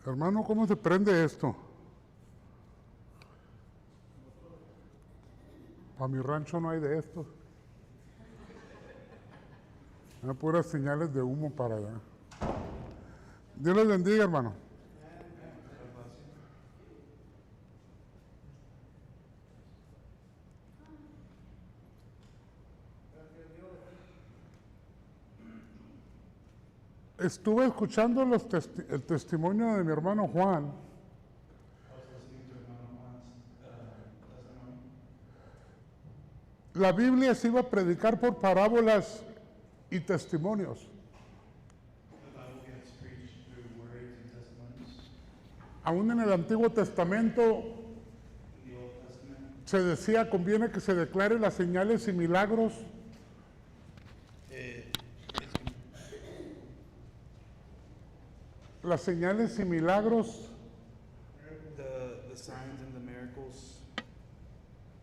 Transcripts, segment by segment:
Hermano, ¿cómo se prende esto? Para mi rancho no hay de estos. Hay puras señales de humo para allá. Dios les bendiga, hermano. Estuve escuchando el testimonio de mi hermano Juan. La Biblia se iba a predicar por parábolas y testimonios. Aún en el Antiguo Testamento se decía, conviene que se declare las señales y milagros. Las señales y milagros the signs and the miracles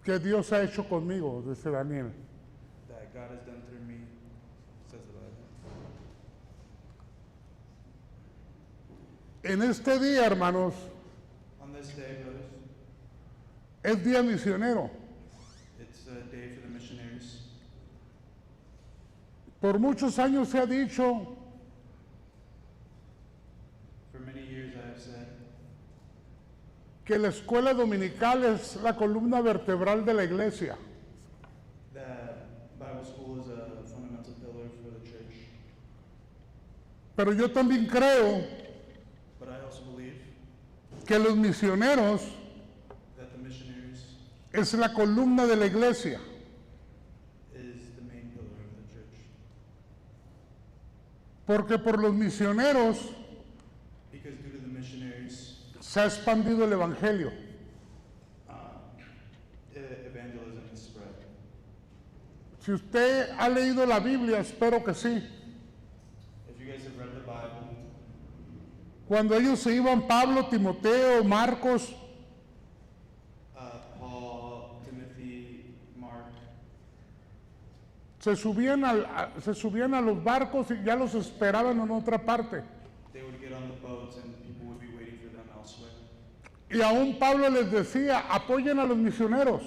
que Dios ha hecho conmigo, dice Daniel. that God has done through me, says the Bible. En este día, hermanos, On this day, brothers, es día misionero. it's a day for the missionaries. Por muchos años se ha dicho For many years I have said que la escuela dominical es la columna vertebral de la iglesia. that Bible school is a fundamental pillar for the church. Pero yo también creo But I also believe que los misioneros that the missionaries es la columna de la iglesia. is the main pillar of the church. Porque por los misioneros Because due to the missionaries, se ha expandido el evangelio. evangelism is spread. Si usted ha leído la Biblia, espero que sí. If you guys have read the Bible, Cuando ellos se iban, Pablo, Timoteo, Marcos, Paul, Timothy, Mark, se subían a los barcos y ya los esperaban en otra parte. they would get on the boats and people would be waiting for them elsewhere. Y aún Pablo les decía, apoyen a los misioneros.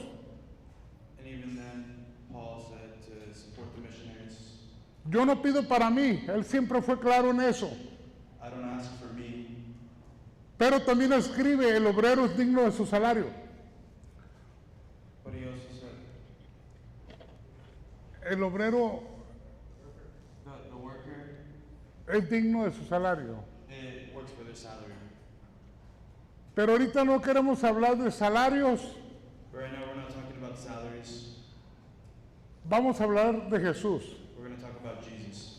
And even then, Paul said to support the missionaries. Yo no pido para mí, él siempre fue claro en eso. I don't ask for me, Pero también escribe, el obrero es digno de su salario. but he also said, El obrero the worker, es digno de su salario. it works for their salary. Pero ahorita no queremos hablar de salarios, But right now, we're not talking about salaries. vamos a hablar de Jesús. We're going to talk about Jesus.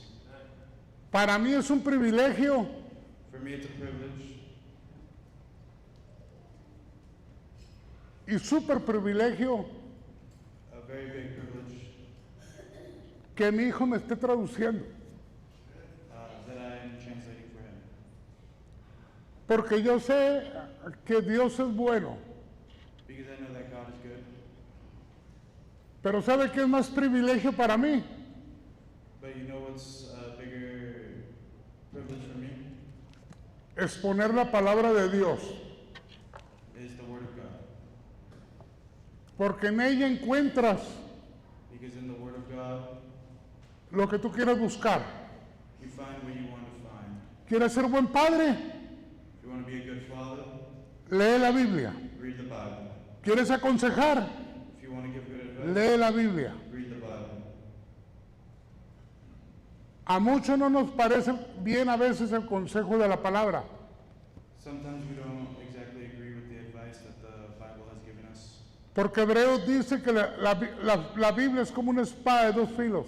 Para mí es un privilegio For me, it's a privilege y súper privilegio a very big privilege que mi hijo me esté traduciendo. that I am translating for him. Porque yo sé que Dios es bueno. Because I know that God is good. Pero ¿sabe qué es más privilegio para mí? But you know what's a bigger privilege for me? Exponer la palabra de Dios. Is the Word of God. Porque en ella encuentras Because in the Word of God, lo que tú quieres buscar. you find what you want to find. ¿Quieres ser buen padre? If you want to be a good father, Lee la Biblia. read the Bible. ¿Quieres aconsejar? If you want to give good advice, Lee la Biblia. read the Bible. A muchos no nos parece bien a veces el consejo de la palabra. Sometimes we don't exactly agree with the advice that the Bible has given us. Porque Hebreos dice que la Biblia es como una espada de dos filos.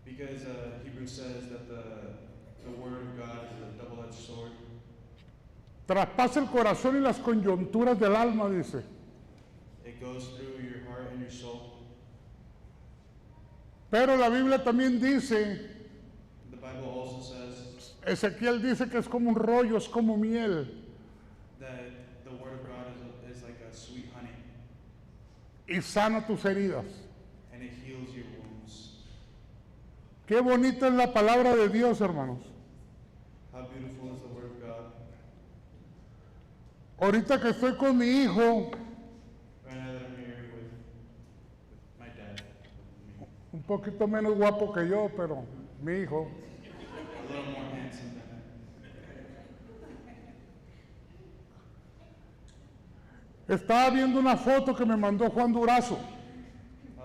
Because Hebrews says that the Word of God is a double-edged sword. Traspasa el corazón y las coyunturas del alma, dice. It goes through your heart and your soul. Pero la Biblia también dice, The Bible also says Ezequiel dice que es como un rollo, es como miel. that the Word of God is like a sweet honey, Y sana tus heridas. and it heals your wounds. Qué bonita es la palabra de Dios, hermanos. How beautiful is the Word of God. Ahorita que estoy con mi hijo, Right now that I'm here with my dad, with me, un poquito menos guapo que yo, pero mi hijo, a little more handsome than estaba viendo una foto que me mandó Juan Durazo. I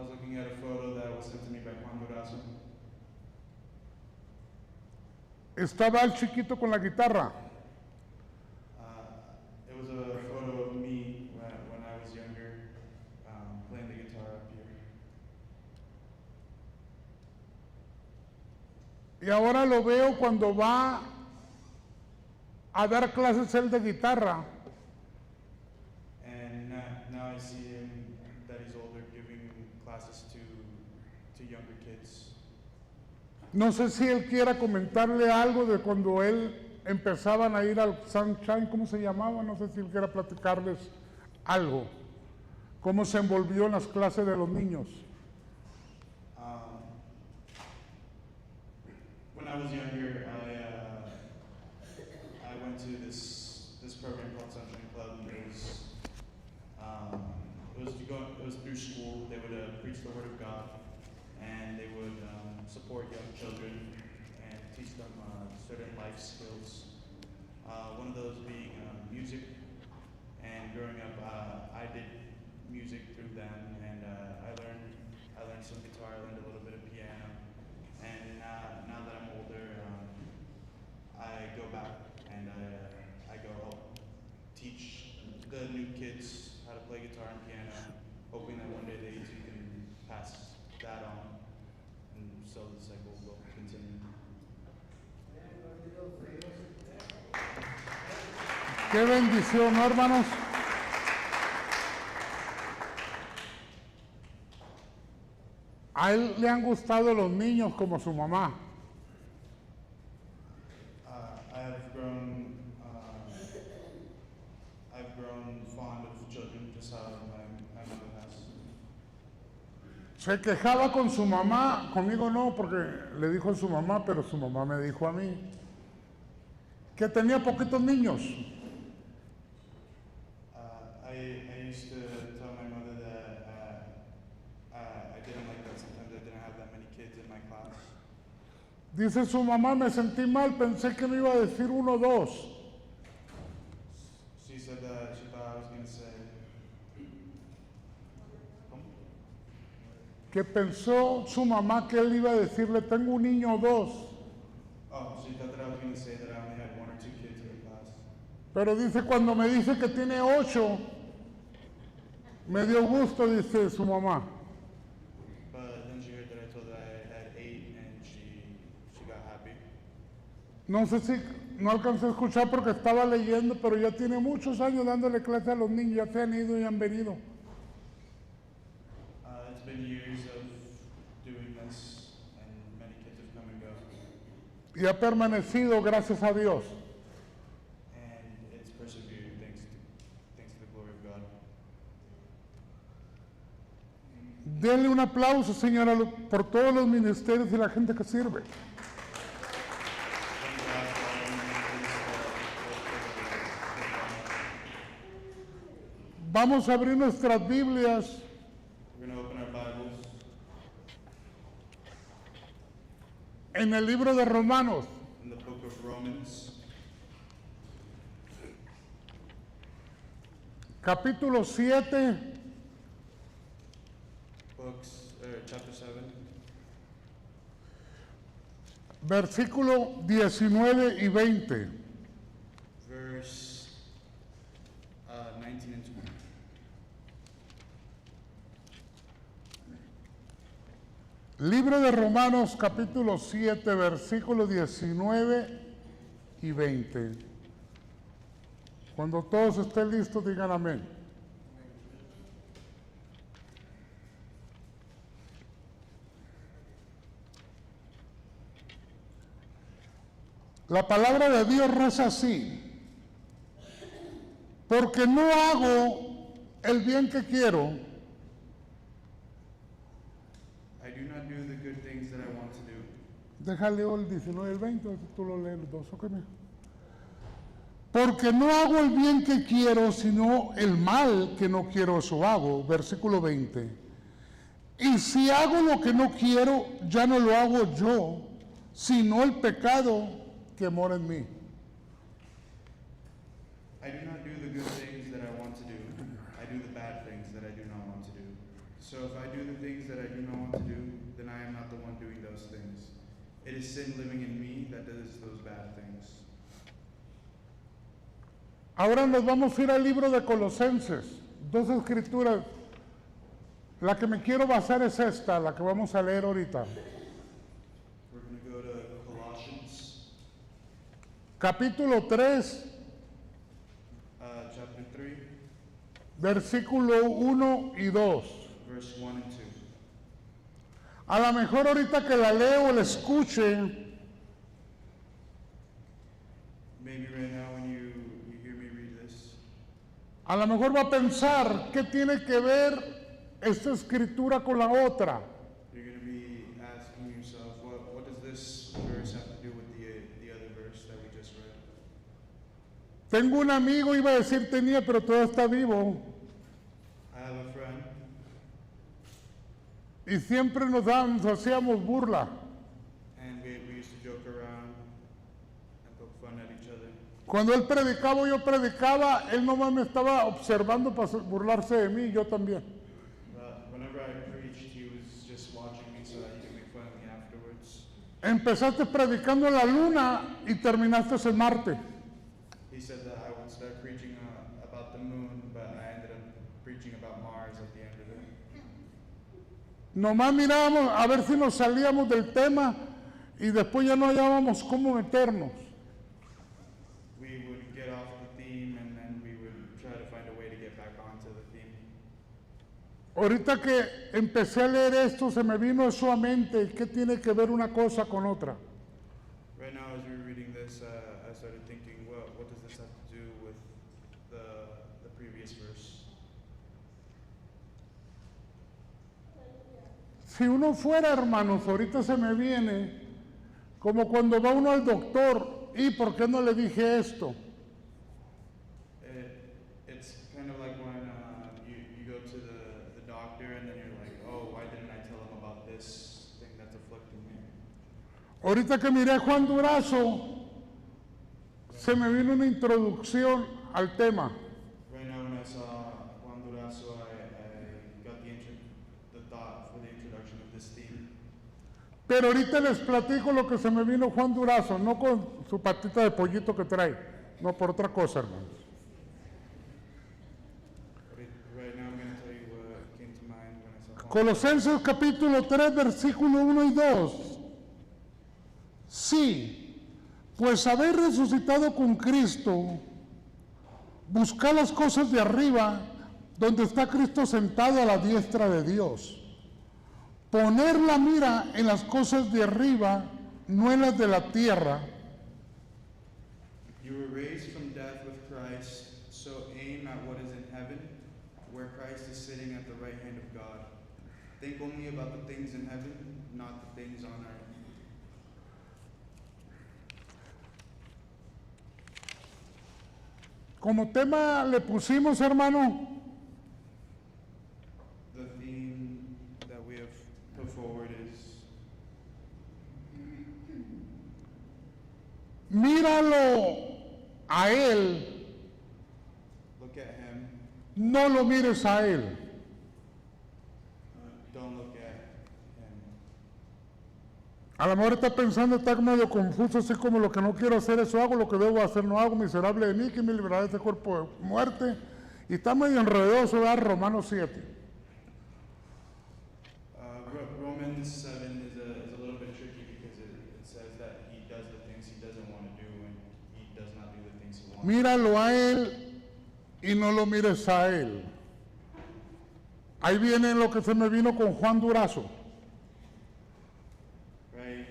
was looking at a photo that was sent to me by Juan Durazo. Estaba el chiquito con la guitarra. It was a photo of me when I was younger, playing the guitar up here. Y ahora lo veo cuando va a dar clases él de guitarra. And now I see him that he's older giving classes to younger kids. No sé si él quiera comentarle algo de cuando él empezaban a ir al Sunshine, ¿cómo se llamaba? No sé si él quiera platicarles algo. Cómo se envolvió en las clases de los niños. When I was younger, I went to this program called Sunshine Club. It was through school. They would preach the Word of God, and they would support young children and teach them certain life skills. One of those being music. And growing up, I did music through them, and I learned some guitar. I learned a little bit of piano. And now that I'm older, I go back and I go help teach the new kids how to play guitar and piano, hoping that one day they too can pass that on, and so the cycle will continue. Qué bendición, ¿no, hermanos? A él le han gustado los niños como su mamá. I've grown fond of children, just how my mother has. Se quejaba con su mamá, conmigo no, porque le dijo a su mamá, pero su mamá me dijo a mí, que tenía poquitos niños. I used to tell my mother that I didn't like that sometimes I didn't have that many kids in my class. Dice su mamá, me sentí mal, pensé que me iba a decir uno o dos. She said that she thought I was going to say, Que pensó su mamá que él iba a decirle, tengo un niño o dos. she thought that I was going to say that I only had 1 or 2 kids in the class. Pero dice, cuando me dice que tiene 8, me dio gusto, dice su mamá. But then she heard that I told her I had 8 and she got happy. No sé si, no alcancé a escuchar porque estaba leyendo, pero ya tiene muchos años dándole clase a los niños, ya se han ido y han venido. It's been years of doing this and many kids have come and go. Y ha permanecido, gracias a Dios. And it's persevered thanks to the glory of God. Denle un aplauso, señora, por todos los ministerios y la gente que sirve. Thank God for all the ministries that Vamos a abrir nuestras Biblias we're going to open our Bibles en el libro de Romanos, in the book of Romans, capítulo 7, chapter 7, versículo 19 y 20. verse 19 and 20. Libro de Romanos, capítulo 7, versículos 19 y 20. Cuando todos estén listos, digan amén. La palabra de Dios reza así: porque no hago el bien que quiero, I do not do the good things that I want to do. déjale el 19 y el 20, tú lo lees los dos, ¿ok? Porque no hago el bien que quiero, sino el mal que no quiero, eso hago. Versículo 20. Y si hago lo que no quiero, ya no lo hago yo, sino el pecado que mora en mí. I do not do the good things that I want to do. I do the bad things that I do not want to do. So if I do the things that I do not want to do, then I am not the one doing those things. It is sin living in me that does those bad things. Ahora nos vamos a ir al libro de Colosenses, dos escrituras. La que me quiero basar es esta, la que vamos a leer ahorita. We're going to go to Colossians Capítulo 3, chapter 3, versículo 1 y 2. verse 1 and 2. A lo mejor ahorita que la leo o la escuche, Maybe right now when you hear me read this, a lo mejor va a pensar qué tiene que ver esta escritura con la otra. you're going to be asking yourself, what does this verse have to do with the other verse that we just read? Tengo un amigo, iba a decir tenía, pero todavía está vivo, I have a friend, y siempre nos hacíamos burla. and we used to joke around and poke fun at each other. Cuando él predicaba o yo predicaba, él nomás me estaba observando para burlarse de mí, y yo también. Whenever I preached, he was just watching me so that he could make fun of me afterwards. Empezaste predicando en la luna y terminaste en Marte. He said that I would start preaching about the moon, but I ended up preaching about Mars at the end of it. Nomás mirábamos a ver si nos salíamos del tema y después ya no hallábamos cómo meternos. We would get off the theme and then we would try to find a way to get back onto the theme. Ahorita que empecé a leer esto, se me vino eso a mente, ¿qué tiene que ver una cosa con otra? Right now, as we were reading this, I started thinking, well, what does this have to do with the previous verse? Si uno fuera, hermanos, ahorita se me viene como cuando va uno al doctor, ¿y por qué no le dije esto? It's kind of like when you go to the doctor and then you're like, oh, why didn't I tell him about this thing that's afflicting me? Ahorita que miré a Juan Durazo, se me vino una introducción al tema. Right now, when I saw Juan Durazo, I got the thought for the introduction of this theme. Pero ahorita les platico lo que se me vino Juan Durazo, no con su patita de pollito que trae, no por otra cosa, hermanos. Right now, I'm going to tell you what came to mind when I saw Juan. Colosenses capítulo 3, versículo 1 y 2. Sí, pues habéis resucitado con Cristo, buscad las cosas de arriba, donde está Cristo sentado a la diestra de Dios. Poner la mira en las cosas de arriba, no en las de la tierra. You were raised from death with Christ, so aim at what is in heaven, where Christ is sitting at the right hand of God. Think only about the things in heaven, not the things on earth. Como tema le pusimos, hermano, The theme that we have put forward is míralo a Él, look at him, no lo mires a Él. don't look at him. A lo mejor está pensando, está medio confuso, así como lo que no quiero hacer, eso hago, lo que debo hacer no hago, miserable de mí, que me librará de este cuerpo de muerte. Y está medio enredoso, ¿verdad? Romanos 7. Romans 7 is a little bit tricky because it says that he does the things he doesn't want to do and he does not do the things he wants. Míralo a Él y no lo mires a Él. Ahí viene lo que se me vino con Juan Durazo. Right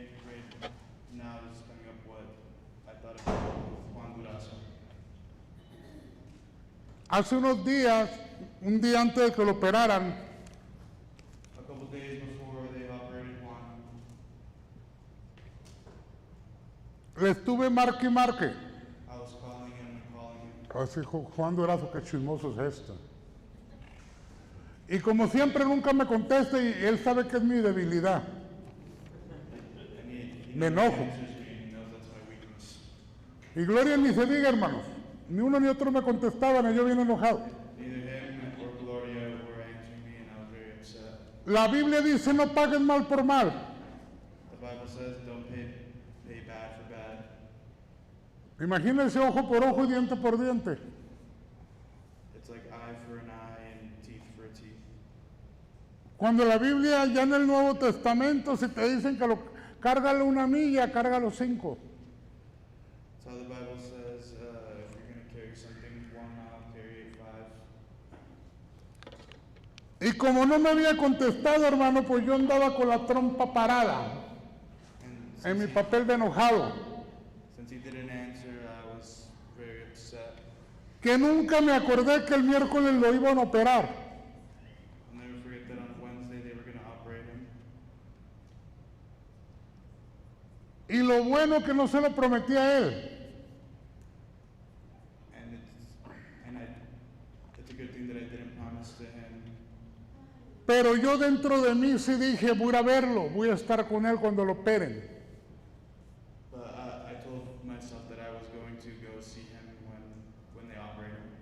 now is coming up what I thought about Juan Durazo. Hace unos días, un día antes de que lo operaran, A couple days before they operated Juan, le estuve marque y marque. I was calling him and Así, Juan Durazo, qué chismoso es esto. Y como siempre nunca me contesta y él sabe que es mi debilidad. Me enojo. Y Gloria ni se diga, hermanos. Ni uno ni otro me contestaban y yo bien enojado. La Biblia dice no pagues mal por mal. Imagínense ojo por ojo y diente por diente. Cuando la Biblia ya en el Nuevo Testamento si te dicen que cárgale una milla, cárgalo 5. So the Bible says if you're going to carry something 1 mile, carry it 5. Y como no me había contestado, hermano, pues yo andaba con la trompa parada en mi papel de enojado. Since he didn't answer, I was very upset. Que nunca me acordé que el miércoles lo iban a operar. I'll never forget that on Wednesday they were going to operate him. Y lo bueno que no se lo prometí a él. It's a good thing that I didn't promise to him. Pero yo dentro de mí sí dije, voy a ir a verlo, voy a estar con él cuando lo operen. But I told myself that I was going to go see him when they operate him.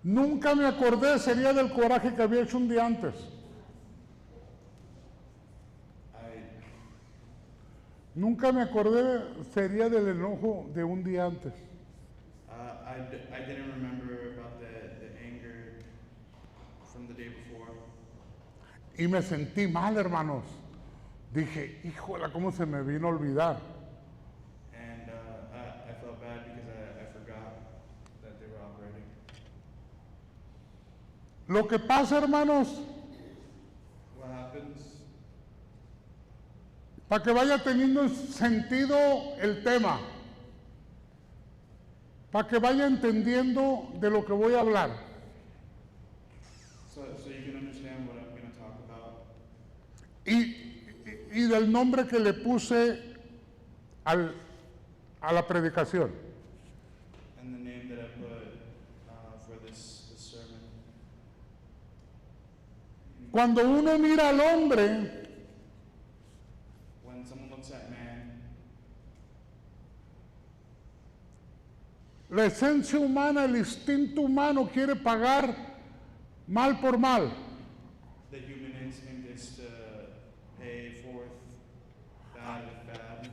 Nunca me acordé, sería del coraje que había hecho un día antes. Nunca me acordé, sería del enojo de un día antes. I didn't remember about the anger from the day before. Y me sentí mal, hermanos. Dije, híjola, ¿cómo se me vino a olvidar? And I felt bad because I forgot that they were operating. Lo que pasa, hermanos, What happens? para que vaya teniendo sentido el tema, para que vaya entendiendo de lo que voy a hablar. So you can understand what I'm going to talk about. Y del nombre que le puse a la predicación. And the name that I put for this sermon. Cuando uno mira al hombre, When someone looks at man, la esencia humana, el instinto humano quiere pagar mal por mal. the human instinct is to pay forth bad with bad.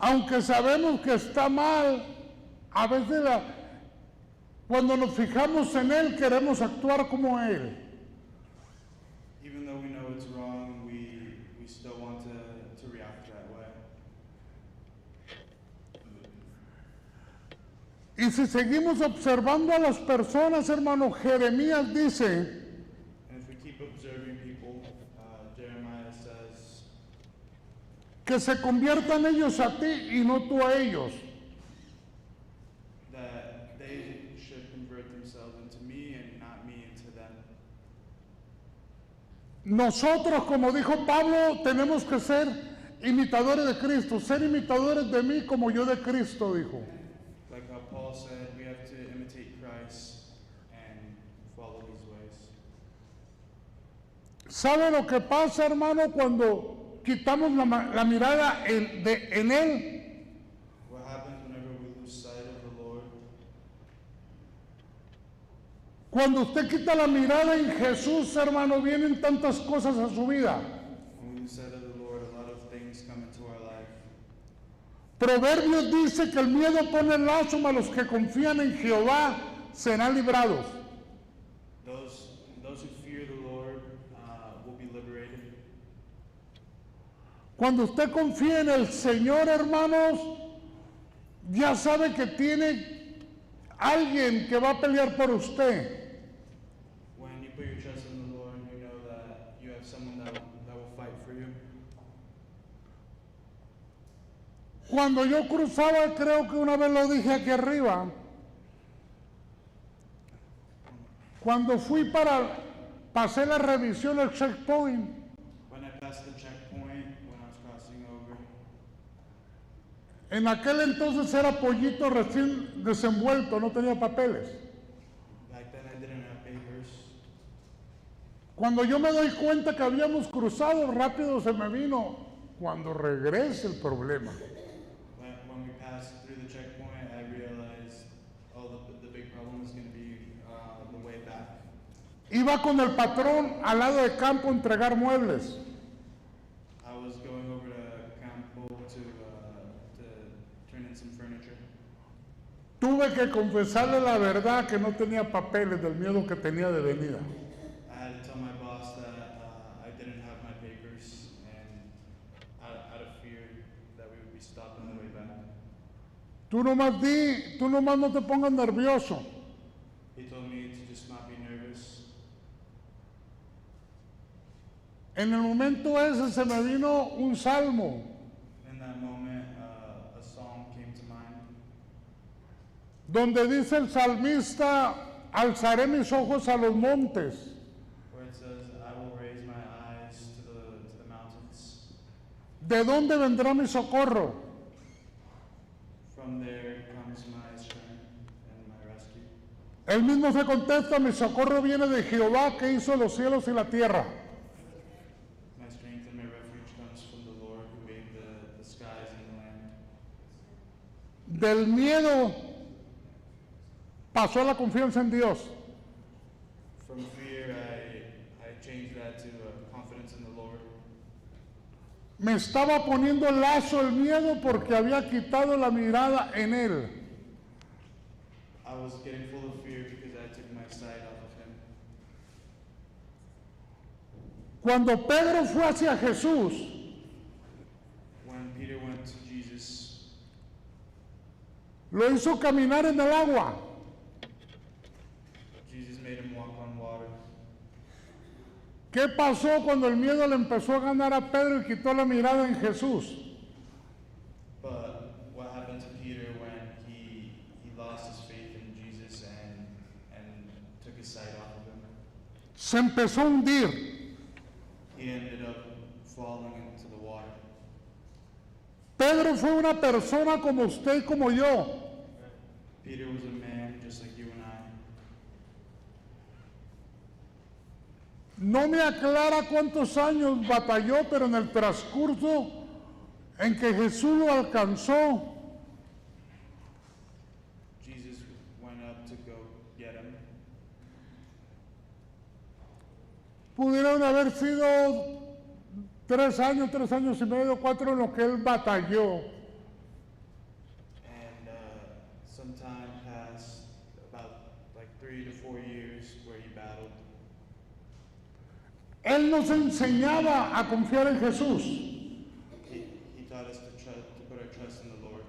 Aunque sabemos que está mal, a veces cuando nos fijamos en él queremos actuar como él. Even though we know it's wrong, we still want to react that way. Y si seguimos observando a las personas, hermano, Jeremías dice, And if we keep observing people, Jeremiah says que se conviertan ellos a ti y no tú a ellos. that they should convert themselves into me and not me into them. Nosotros, como dijo Pablo, tenemos que ser imitadores de Cristo, ser imitadores de mí como yo de Cristo, dijo. Like how Paul said, we have to imitate Christ and follow his ways. ¿Sabe lo que pasa, hermano, cuando quitamos la mirada en Él? What happens whenever we lose sight of the Lord? Cuando usted quita la mirada en Jesús, hermano, vienen tantas cosas a su vida. When we lose sight of the Lord, a lot of things come into our life. Proverbios dice que el miedo pone lazo, mas los que confían en Jehová serán librados. Those who fear the Lord will be liberated. Cuando usted confía en el Señor, hermanos, ya sabe que tiene alguien que va a pelear por usted. When you put your trust in the Lord, you know that you have someone that will fight for you. Cuando yo cruzaba, creo que una vez lo dije aquí arriba, cuando pasé la revisión del checkpoint, When I passed the checkpoint, when I was crossing over, En aquel entonces era pollito recién desenvuelto, no tenía papeles. Back then I didn't have papers. Cuando yo me doy cuenta que habíamos cruzado, rápido se me vino, cuando regrese el problema. When we passed through the checkpoint, I realized, oh, the big problem is going to be the way back. Iba con el patrón al lado de campo a entregar muebles. I was going over to Campo to turn in some furniture. Tuve que confesarle la verdad que no tenía papeles del miedo que tenía de venida. I had to tell my boss that I didn't have my papers, and out of fear that we would be stopped on the way back. Tú nomás no te pongas nervioso. He told me to just not be nervous. En el momento ese se me vino un salmo. In that moment, a song came to mind Donde dice el salmista, alzaré mis ojos a los montes. where it says, I will raise my eyes to the mountains. ¿De dónde vendrá mi socorro? From there comes my strength and my rescue. Él mismo se contesta, mi socorro viene de Jehová que hizo los cielos y la tierra. My strength and my refuge comes from the Lord who made the skies and the land. Del miedo pasó a la confianza en Dios. From fear, I changed that to confidence in the Lord. Me estaba poniendo el lazo el miedo porque había quitado la mirada en Él. I was getting full of fear because I took my sight off of him. Cuando Pedro fue hacia Jesús, When Peter went to Jesus, lo hizo caminar en el agua. Jesus made him walk on water. ¿Qué pasó cuando el miedo le empezó a ganar a Pedro y quitó la mirada en Jesús? But what happened to Peter when he lost his faith in Jesus and took his sight off of him? Se empezó a hundir. He ended up falling into the water. Pedro fue una persona como usted y como yo. Peter was a man just like you and I. No me aclara cuántos años batalló, pero en el transcurso en que Jesús lo alcanzó, Jesus went up to go get him. pudieron haber sido 3 años, 3 años y medio, 4 en lo que él batalló. And some time passed, about like 3 to 4 years, where he battled. Él nos enseñaba a confiar en Jesús. He taught us to put our trust in the Lord.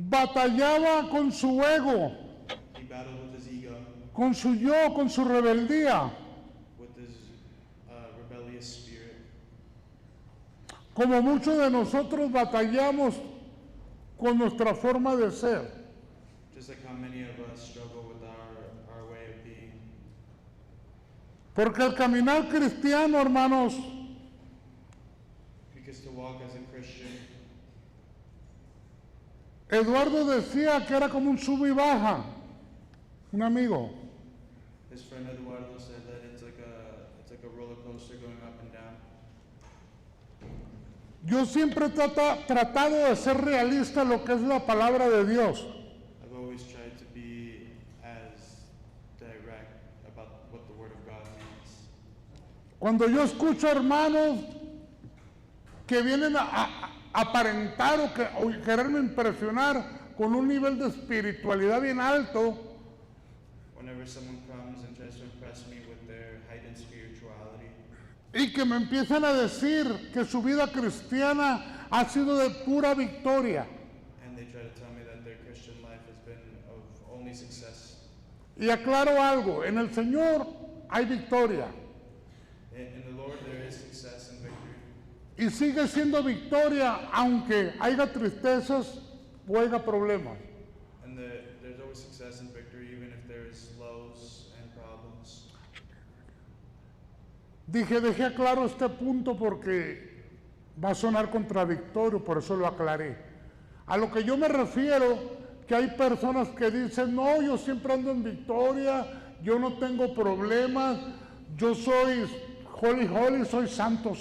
Batallaba con su ego, He battled with his ego, con su yo, con su rebeldía, with his rebellious spirit. como muchos de nosotros batallamos con nuestra forma de ser. Just like how many of us struggle with our way of being. Porque el caminar cristiano, hermanos, Because to walk as a Christian, Eduardo decía que era como un sub y baja, un amigo. his friend Eduardo said that it's like a roller coaster going up and down. Yo siempre he tratado de ser realista en lo que es la palabra de Dios. I've always tried to be as direct about what the Word of God means. Cuando yo escucho hermanos que vienen a aparentar o quererme impresionar con un nivel de espiritualidad bien alto, Whenever someone comes and tries to impress me with their heightened spirituality, y que me empiezan a decir que su vida cristiana ha sido de pura victoria. and they try to tell me that their Christian life has been of only success. Y aclaro algo, en el Señor hay victoria In the Lord there is success and victory. y sigue siendo victoria aunque haya tristezas o haya problemas. And there's always success and victory even if there's lows and problems. Dejé claro este punto porque Va a sonar contradictorio, por eso lo aclaré. A lo que yo me refiero, que hay personas que dicen, no, yo siempre ando en victoria, yo no tengo problemas, yo soy holy, soy santo.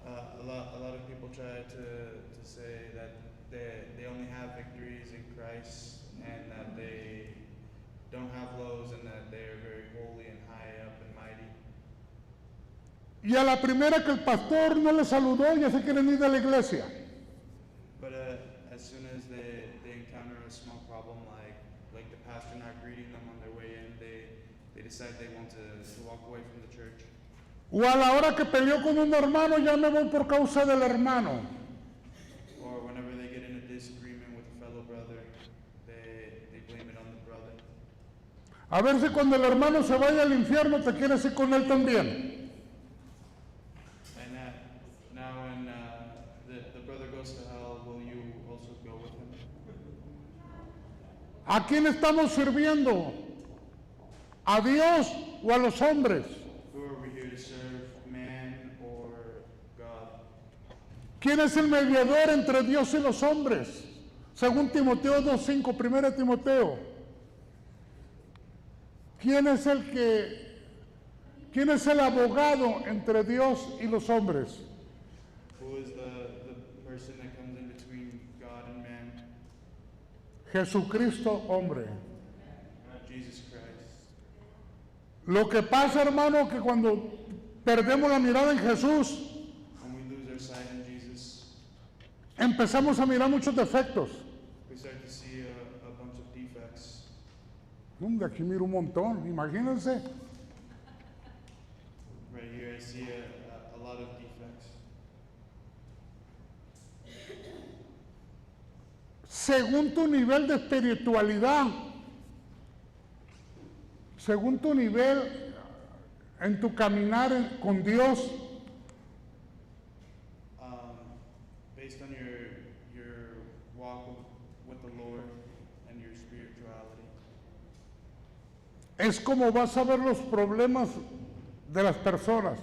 A lot of people try to say that they only have victories in Christ and that they don't have lows and that they are very holy and high up and mighty. Y a la primera que el pastor no le saludó, ya se quieren ir de la iglesia. But as soon as they encounter a small problem like the pastor not greeting them on their way in, they decide they want to walk away from the church. O a la hora que peleó con un hermano, ya me voy por causa del hermano. Or whenever they get in a disagreement with a fellow brother, they blame it on the brother. A ver si cuando el hermano se vaya al infierno te quieres ir con él también. And now when the brother goes to hell, will you also go with him? ¿A quién estamos sirviendo? ¿A Dios o a los hombres? Who are we here to serve, man or God? ¿Quién es el mediador entre Dios y los hombres? Según Timoteo 2:5, 1 Timoteo. ¿Quién es el abogado entre Dios y los hombres? Who is the person that comes in between God and man? Jesucristo, hombre. Jesus Christ. Lo que pasa, hermano, que cuando perdemos la mirada en Jesús, When we lose our sight in Jesus, empezamos a mirar muchos defectos. we start to see a bunch of defects. De aquí miro un montón, imagínense. Right here I see a lot of defects. Según tu nivel de espiritualidad, según tu nivel en tu caminar con Dios, Based on your walk with the Lord and your spirituality, es como vas a ver los problemas de las personas.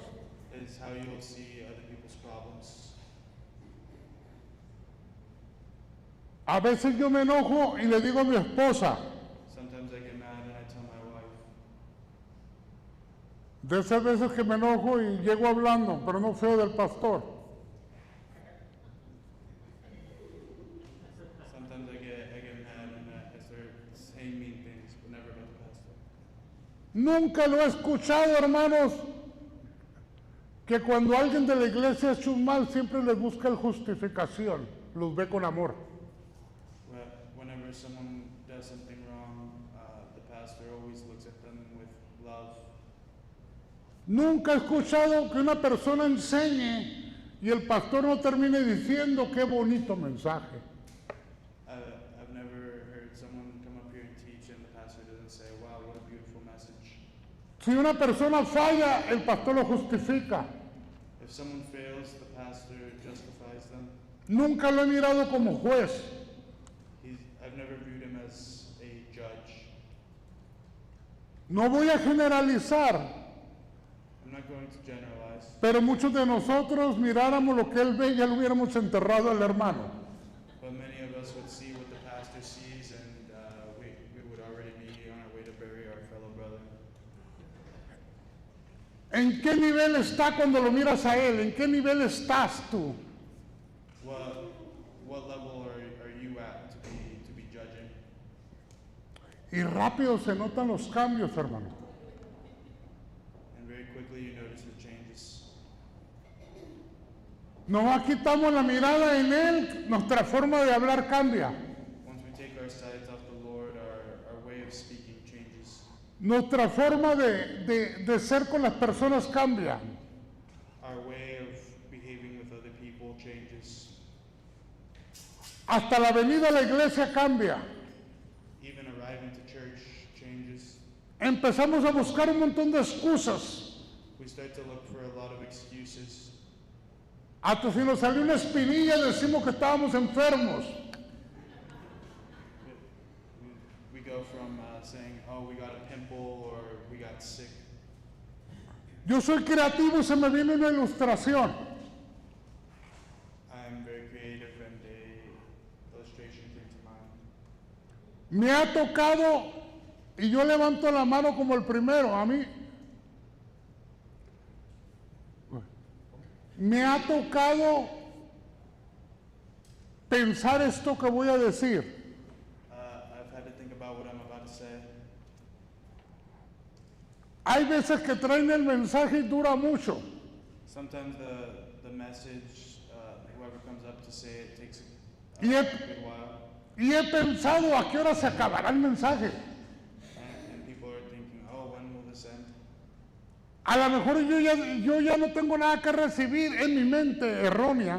is how you'll see other people's problems. A veces yo me enojo y le digo a mi esposa, Sometimes I get mad and I tell my wife. de esas veces que me enojo y llego hablando, pero no feo del pastor. Sometimes I get mad and I start saying mean things, but never about the pastor. Nunca lo he escuchado, hermanos, que cuando alguien de la iglesia hace un mal, siempre les busca el justificación, los ve con amor. Whenever someone does something wrong, the pastor always looks at them with love. Nunca he escuchado que una persona enseñe y el pastor no termine diciendo qué bonito mensaje. I've never heard someone come up here and teach and the pastor doesn't say, wow, what a beautiful message. Si una persona falla, el pastor lo justifica. If someone fails, the pastor justifies them. Nunca lo he mirado como juez. I've never viewed him as a judge. No voy a generalizar, I'm not going to generalize, pero muchos de nosotros miráramos lo que él ve y ya lo hubiéramos enterrado al hermano. but many of us would see what the pastor sees and we would already be on our way to bury our fellow brother. ¿En qué nivel está cuando lo miras a él? ¿En qué nivel estás tú? What level are you at to be judging? Y rápido se notan los cambios, hermano. And very quickly you notice the changes. Nos quitamos la mirada en él, nuestra forma de hablar cambia. Once we take our sights off the Lord, our way of speaking changes. Nuestra forma de ser con las personas cambia. Our way of behaving with other people changes. Hasta la venida a la iglesia cambia. Even arriving to church changes. Empezamos a buscar un montón de excusas. We start to look for a lot of excuses. Hasta si nos salió una espinilla decimos que estábamos enfermos. We go from saying, oh, we got a pimple or we got sick. Yo soy creativo y se me viene una ilustración. Me ha tocado, y yo levanto la mano como el primero, a mí me ha tocado pensar esto que voy a decir. I've had to think about what I'm about to say. Hay veces que traen el mensaje y dura mucho. Sometimes the message, whoever comes up to say it takes a Y he, good while, y he pensado a qué hora se acabará el mensaje. and people are thinking, oh, when will this end? A lo mejor yo ya no tengo nada que recibir en mi mente errónea.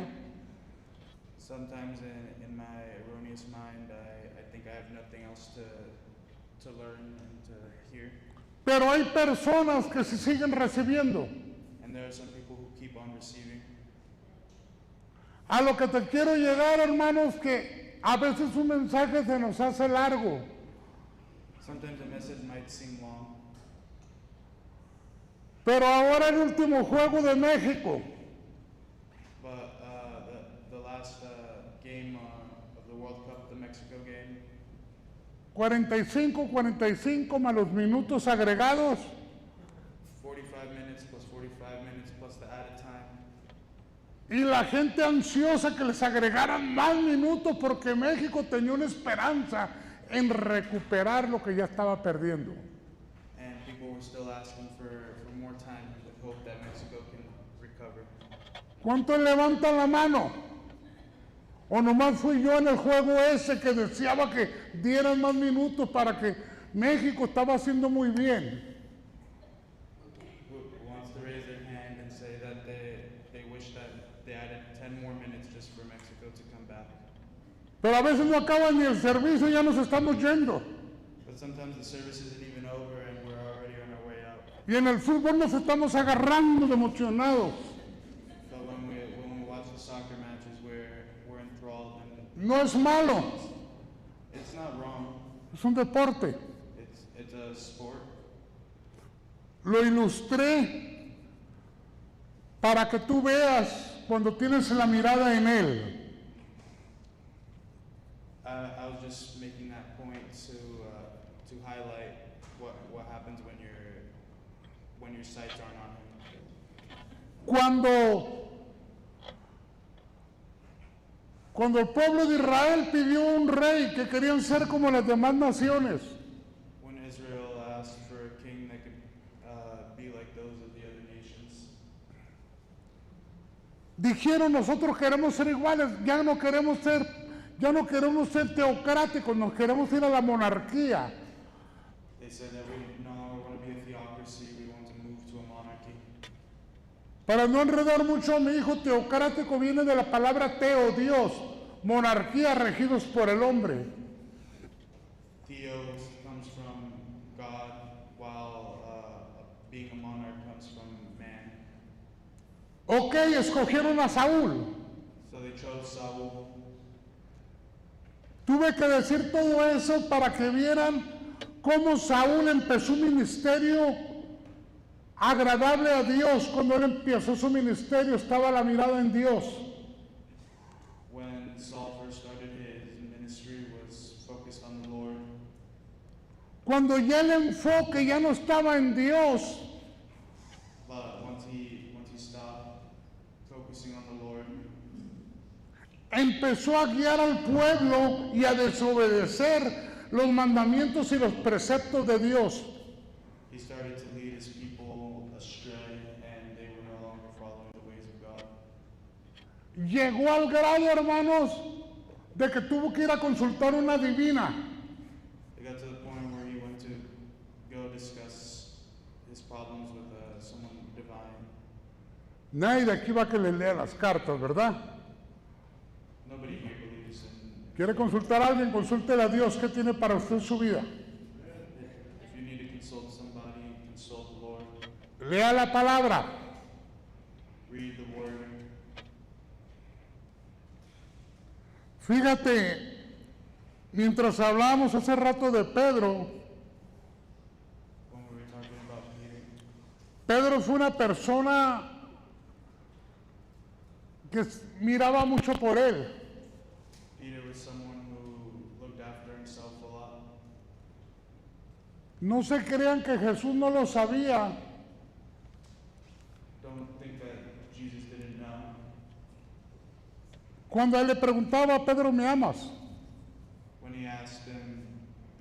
Sometimes in my erroneous mind, I think I have nothing else to learn and to hear. Pero hay personas que se siguen recibiendo. And there are some people who keep on receiving. A lo que te quiero llegar, hermanos, que a veces un mensaje se nos hace largo. Sometimes a message might seem long, Pero ahora el último juego de México, but the last game of the World Cup, the Mexico game, 45 más los minutos agregados, 45 minutes plus 45 minutes plus the added time. y la gente ansiosa que les agregaran más minutos porque México tenía una esperanza en recuperar lo que ya estaba perdiendo. And people were still asking for more time with hope that Mexico can recover. ¿Cuántos levantan la mano? ¿O nomás fui yo en el juego ese que deseaba que dieran más minutos para que México estaba haciendo muy bien? Who wants to raise their hand and say that they wish that they added 10 more minutes just for Mexico to come back? Pero a veces no acaba ni el servicio y ya nos estamos yendo. But sometimes the service isn't even over and we're already on our way out. Y en el fútbol nos estamos agarrando de emocionados. But when we watch the soccer matches, we're enthralled, and No es malo, it's not wrong. es un deporte. It's a sport. Lo ilustré para que tú veas cuando tienes la mirada en él. I was just making that point to highlight what happens when your sights aren't on him. Cuando el pueblo de Israel pidió un rey que querían ser como las demás naciones, when Israel asked for a king that could be like those of the other nations, dijeron nosotros queremos ser iguales, ya no queremos ser teocráticos, nos queremos ir a la monarquía. they said that we no longer want to be a theocracy, we want to move to a monarchy. Para no enredar mucho a mi hijo, teocrático viene de la palabra teo, Dios, monarquía regidos por el hombre. Theos comes from God, while being a monarch comes from man. Ok, escogieron a Saúl. So they chose Saul. Tuve que decir todo eso para que vieran cómo Saúl empezó un ministerio agradable a Dios. Cuando él empezó su ministerio estaba la mirada en Dios. When Saul first started his ministry, was focused on the Lord. Cuando ya el enfoque ya no estaba en Dios, But once he stopped focusing on the Lord, empezó a guiar al pueblo y a desobedecer los mandamientos y los preceptos de Dios. he started to lead his people astray, and they were no longer following the ways of God. Llegó al grado, hermanos, de que tuvo que ir a consultar una divina. It got to the point where he went to go discuss his problems with someone divine. Nadie de aquí va a que le lea las cartas, ¿verdad? Nobody here believes in. ¿Quiere consultar a alguien? Consúltele a Dios. ¿Qué tiene para usted en su vida? If you need to consult somebody, consult the Lord. Lea la palabra. Read the Word. Fíjate, mientras hablábamos hace rato de Pedro, When we were talking about Peter, Pedro fue una persona que miraba mucho por él. Peter was someone who looked after himself a lot. No se crean que Jesús no lo sabía. Don't think that Jesus didn't know. Cuando él le preguntaba a Pedro, ¿me amas? When he asked him,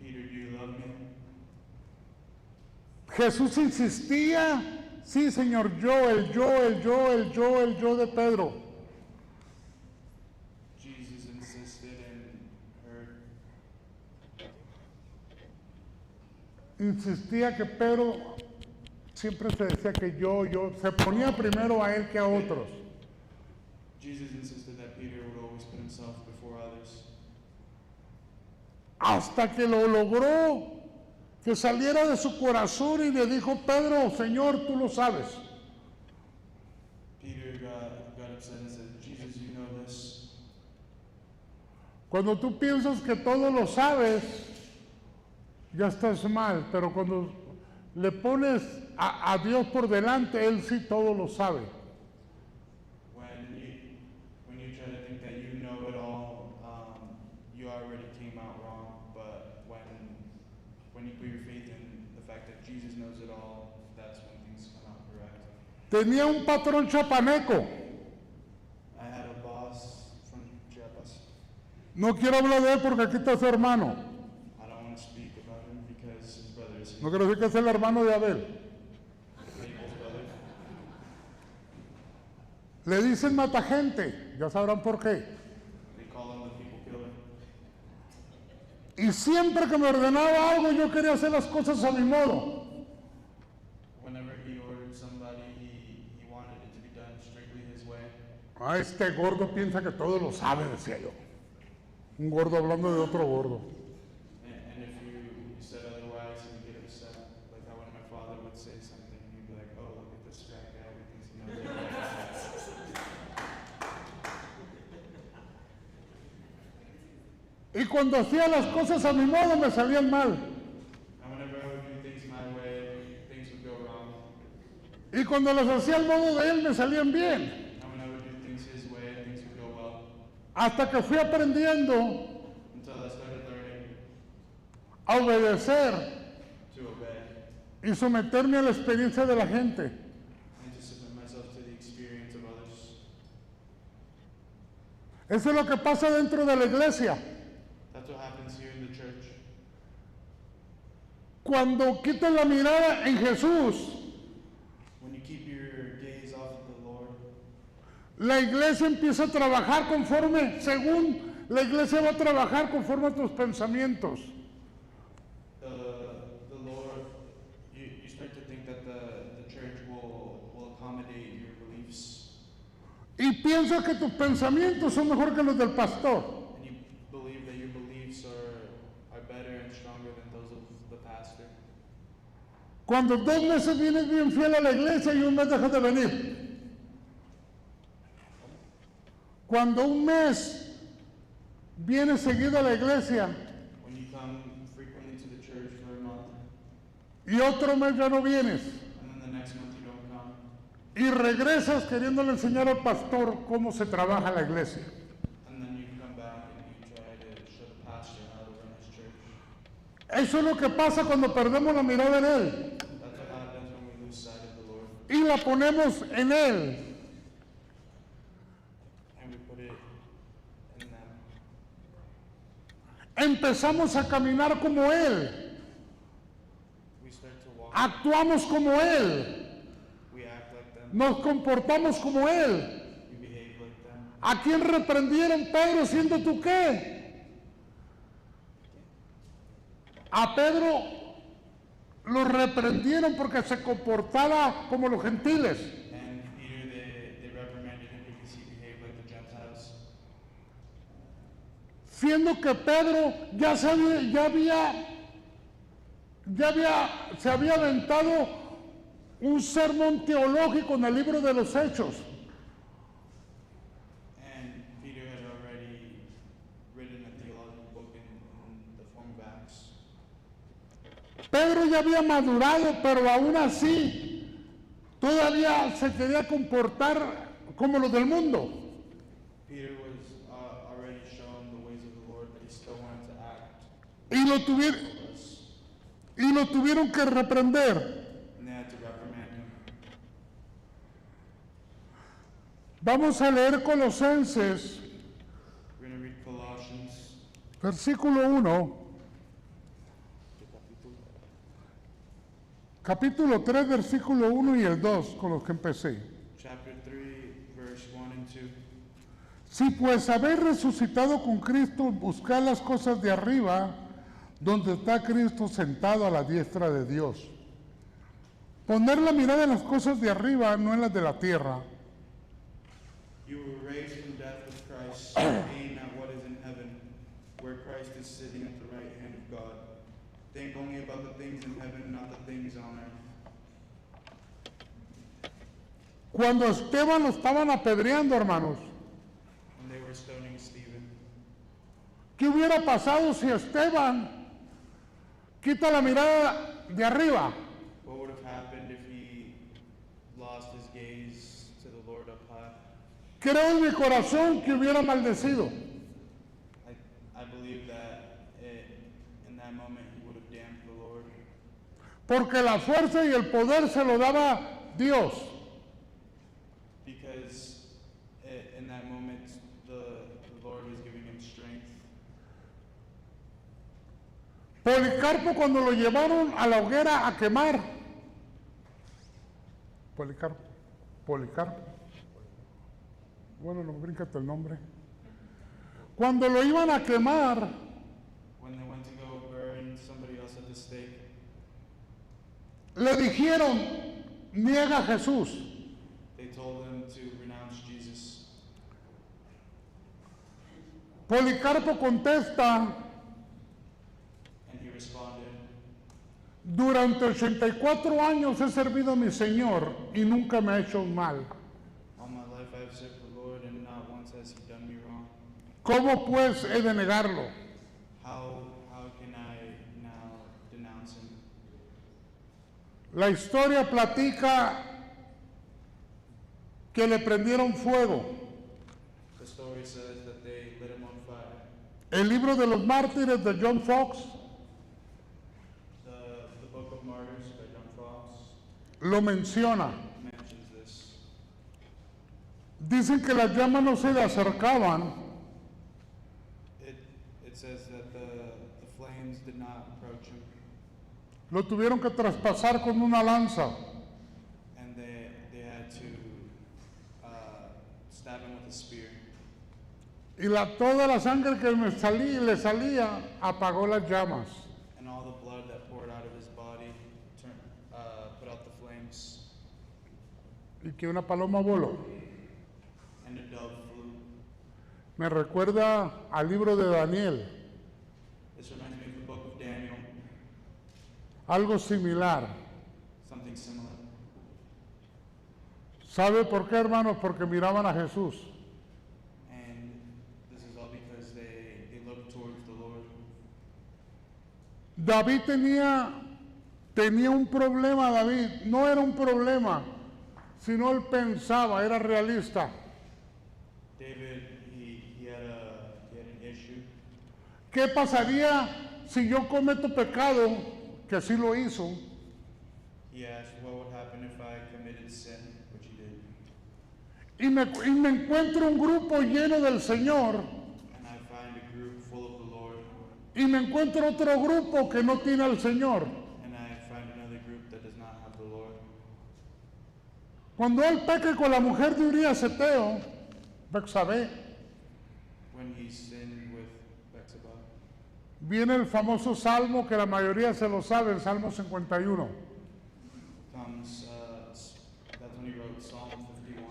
Peter, do you love me? Jesús insistía, sí, Señor, yo, el yo de Pedro. Jesus insisted and heard. Insistía que Pedro siempre se decía que yo, se ponía primero a él que a otros. Jesus insisted that Peter would always put himself before others. Hasta que lo logró, que saliera de su corazón y le dijo, Pedro, Señor, tú lo sabes. Peter got upset and said, Jesus, you know this. Cuando tú piensas que todo lo sabes, ya estás mal, pero cuando le pones a Dios por delante, Él sí todo lo sabe. When you try to think that you know it all, you already came out wrong. But when you put your faith in the fact that Jesus knows it all, that's when things come out correct. Tenía un patrón chapaneco. I had a boss from Chiapas. No quiero hablar de él porque aquí está su hermano. I don't want to speak about him because his brother is No quiero decir que es el hermano de Abel. Abel's brother. Le dicen mata gente, ya sabrán por qué. They call him the people killer. Y siempre que me ordenaba algo, yo quería hacer las cosas a mi modo. Whenever he ordered somebody, he wanted it to be done strictly his way. Ah, este gordo piensa que todo lo sabe, decía yo. Un gordo hablando de otro gordo. And if you said otherwise, he'd get upset. Like how when my father would say something, he'd be like, oh, look at this fat guy, he thinks he knows everything. Y cuando hacía las cosas a mi modo, me salían mal. And whenever I would do things my way, things would go wrong. Y cuando las hacía al modo de él, me salían bien. And when I would do things his way, things would go well. Hasta que fui aprendiendo Until I started learning a obedecer to obey y someterme a la experiencia de la gente. and to submit myself to the experience of others. Eso es lo que pasa dentro de la iglesia. That's what happens here in the church. Cuando quitas la mirada en Jesús, When you keep your gaze off of the Lord, la iglesia empieza a trabajar conforme, según la iglesia va a trabajar conforme a tus pensamientos. the Lord, you start to think that the church will accommodate your beliefs. Y piensas que tus pensamientos son mejor que los del pastor. And you believe that your beliefs are better and stronger than those of the pastor. Cuando 2 meses vienes bien fiel a la iglesia y un mes dejas de venir. Cuando un mes vienes seguido a la iglesia When you come frequently to the church for a month, y otro mes ya no vienes. and then the next month you don't come, Y regresas queriéndole enseñar al pastor cómo se trabaja la iglesia. and then you come back and you try to show the pastor how to run his church. Eso es lo que pasa cuando perdemos la mirada en Él That's what happens when we lose sight of the Lord y la ponemos en Él. and we put it in them. Empezamos a caminar como Él, We start to walk, actuamos como Él, we act like them, nos comportamos como Él. we behave like them. ¿A quién reprendieron, Pedro, siendo tú qué? A Pedro lo reprendieron porque se comportaba como los gentiles. And Peter, they reprimanded him because he behaved like the Gentiles. Siendo que Pedro se había aventado un sermón teológico en el libro de los Hechos. And Peter had already written a theological book in the form of Acts. Pedro ya había madurado, pero aún así todavía se quería comportar como los del mundo. Peter was already shown the ways of the Lord, but he still wanted to act y lo tuvieron que reprender. and they had to reprimand him. Vamos a leer Colosenses, We're going to read Colossians versículo 1, capítulo 3, versículo 1 y el 2, con los que empecé. chapter 3, verse 1 and 2. Si pues habéis resucitado con Cristo, buscad las cosas de arriba, donde está Cristo sentado a la diestra de Dios. Poner la mirada en las cosas de arriba, no en las de la tierra. You were raised from death with Christ, aim at what is in heaven, where Christ is sitting at the right hand of God. Think only about the things in heaven, not the things on earth. Cuando a Esteban lo estaban apedreando, hermanos, When they were stoning Stephen, ¿qué hubiera pasado si Esteban quita la mirada de arriba? what would have happened if he lost his gaze to the Lord up high? Creo en mi corazón que hubiera maldecido. I believe that in that moment he would have damned the Lord, Porque la fuerza y el poder se lo daba Dios. because in that moment the Lord was giving him strength. Policarpo, cuando lo llevaron a la hoguera a quemar. Policarpo. Bueno, no bríncate el nombre. Cuando lo iban a quemar, When they went to go burn somebody else at the stake, le dijeron, niega a Jesús. they told him to renounce Jesus. Policarpo contesta, And he responded, durante 84 años he servido a mi Señor y nunca me ha hecho un mal. all my life I have served the Lord, and not once has he done me wrong. ¿Cómo pues he de negarlo? How can I now denounce him? La historia platica que le prendieron fuego. The story says that they lit him on fire. El libro de los mártires de John Fox The Book of Martyrs by John Fox lo menciona. mentions this. Dicen que las llamas no se le acercaban It says that the flames did not approach him, lo tuvieron que traspasar con una lanza. and they had to stab him with a spear. Y toda la sangre que le salía apagó las llamas. And all the blood that poured out of his body put out the flames, Y que una paloma voló. and a dove flew. Me recuerda al libro de Daniel, This reminds me of the book of Daniel, algo similar. something similar. ¿Sabe por qué, hermanos? Porque miraban a Jesús. And this is all because they looked towards the Lord. David tenía un problema, David. No era un problema, sino él pensaba, era realista. David, he had an issue. ¿Qué pasaría si yo cometo pecado? Que así lo hizo. He asked, what would happen if I committed sin, which he did. Y me encuentro un grupo lleno del Señor. And I find a group full of the Lord, Y me encuentro otro grupo que no tiene al Señor. and I find another group that does not have the Lord. Cuando él peca con la mujer de Urías Eteo, Bexabé, When he sinned with Bathsheba, viene el famoso salmo que la mayoría se lo sabe, el Salmo 51, comes, that's when he wrote Psalm 51,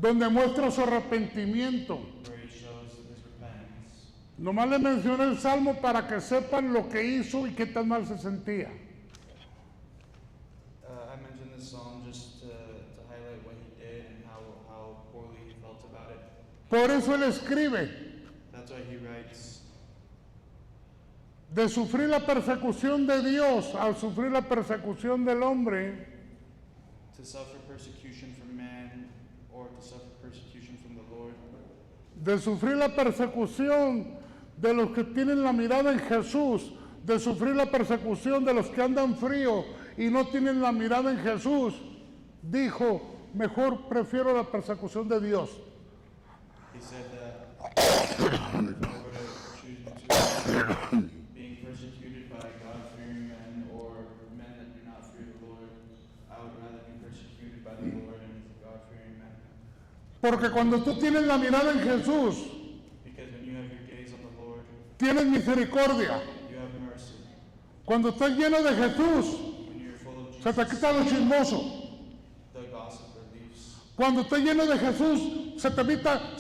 donde muestra su arrepentimiento. where he shows his repentance. Nomás le mencioné el salmo para que sepan lo que hizo y qué tan mal se sentía. I mentioned this psalm just to highlight what he did and how poorly he felt about it. Por eso él escribe, That's why he writes, de sufrir la persecución de Dios al sufrir la persecución del hombre, to suffer persecution from man or to suffer persecution from the Lord, de sufrir la persecución de los que tienen la mirada en Jesús, de sufrir la persecución de los que andan frío y no tienen la mirada en Jesús, dijo, mejor prefiero la persecución de Dios. He said that if I were to choose between being persecuted by God-fearing men or men that do not fear the Lord, I would rather be persecuted by the Lord and God-fearing men. Porque cuando tú tienes la mirada en Jesús, Because when you have your gaze on the Lord, tienes misericordia. you have mercy. Cuando estás lleno de Jesús, When you're full of se te Jesus, quita lo chismoso. the gossip leaves. Cuando estás lleno de Jesús, se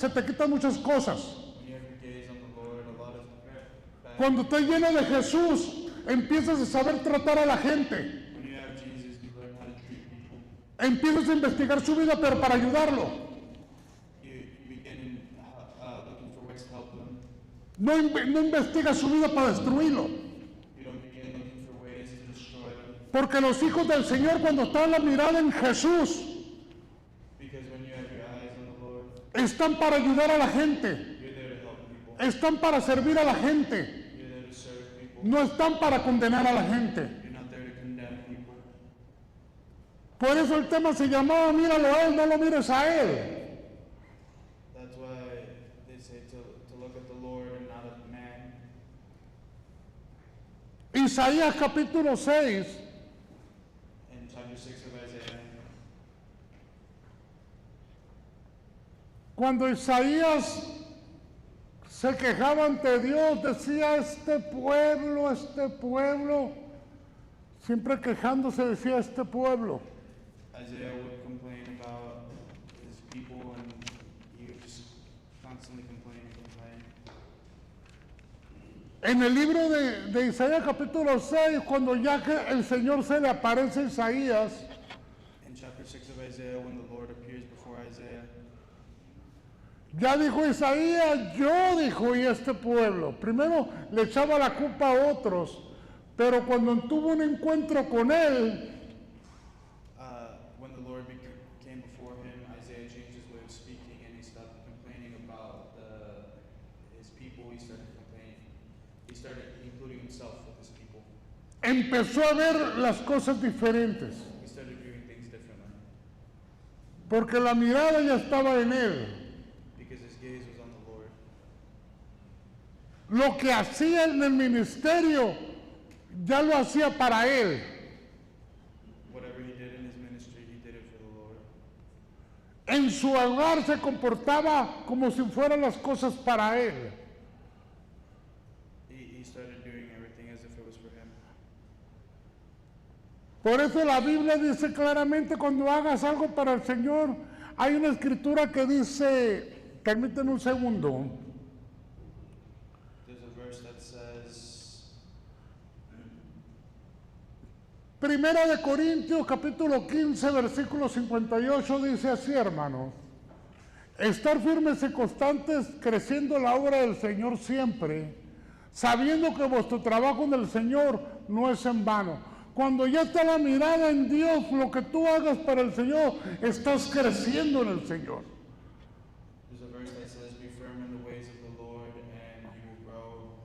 te quitan muchas cosas. When you have your gaze on the Lord, a lot of bad. Cuando estás lleno de Jesús, empiezas a saber tratar a la gente. When you have Jesus, you learn how to treat people. Empiezas a investigar su vida, pero para ayudarlo. You begin looking for ways to help them. No investigas su vida para destruirlo. You don't begin looking for ways to destroy them. Porque los hijos del Señor, cuando están la mirada en Jesús, Because when you have your eyes on the Lord, están para ayudar a la gente. you're there to help people. Están para servir a la gente. You're there to serve people. No están para condenar a la gente. You're not there to condemn people. Por eso el tema se llamaba, míralo a él, no lo mires a él. That's why they say to look at the Lord and not at man. Isaías capítulo 6, In chapter 6 of Isaiah, cuando Isaías se quejaba ante Dios, decía, este pueblo, siempre quejándose decía, este pueblo. Isaiah would complain about his people and he would just constantly complain and complain. En el libro de Isaías capítulo 6, cuando ya que el Señor se le aparece a Isaías, In chapter 6 of Isaiah, when the Lord appears before Isaiah, ya dijo Isaías, yo dijo, y este pueblo. Primero le echaba la culpa a otros, pero cuando tuvo un encuentro con él, when the Lord came before him, Isaiah changed his way of speaking and he stopped complaining about his people. He started complaining. He started including himself with his people. empezó a ver las cosas diferentes, He started viewing things differently porque la mirada ya estaba en él. because his gaze was on the Lord. Lo que hacía en el ministerio, ya lo hacía para él. Whatever he did in his ministry, he did it for the Lord. En su hogar se comportaba como si fueran las cosas para él. He started doing everything as if it was for him. Por eso la Biblia dice claramente, cuando hagas algo para el Señor, hay una escritura que dice, permítanme un segundo, There's a verse that says, Primera de Corintios capítulo 15 versículo 58 dice así, hermanos, estar firmes y constantes creciendo la obra del Señor siempre, sabiendo que vuestro trabajo en el Señor no es en vano. Cuando ya está la mirada en Dios, lo que tú hagas para el Señor, estás creciendo en el Señor. there's a verse that says, be firm in the ways of the Lord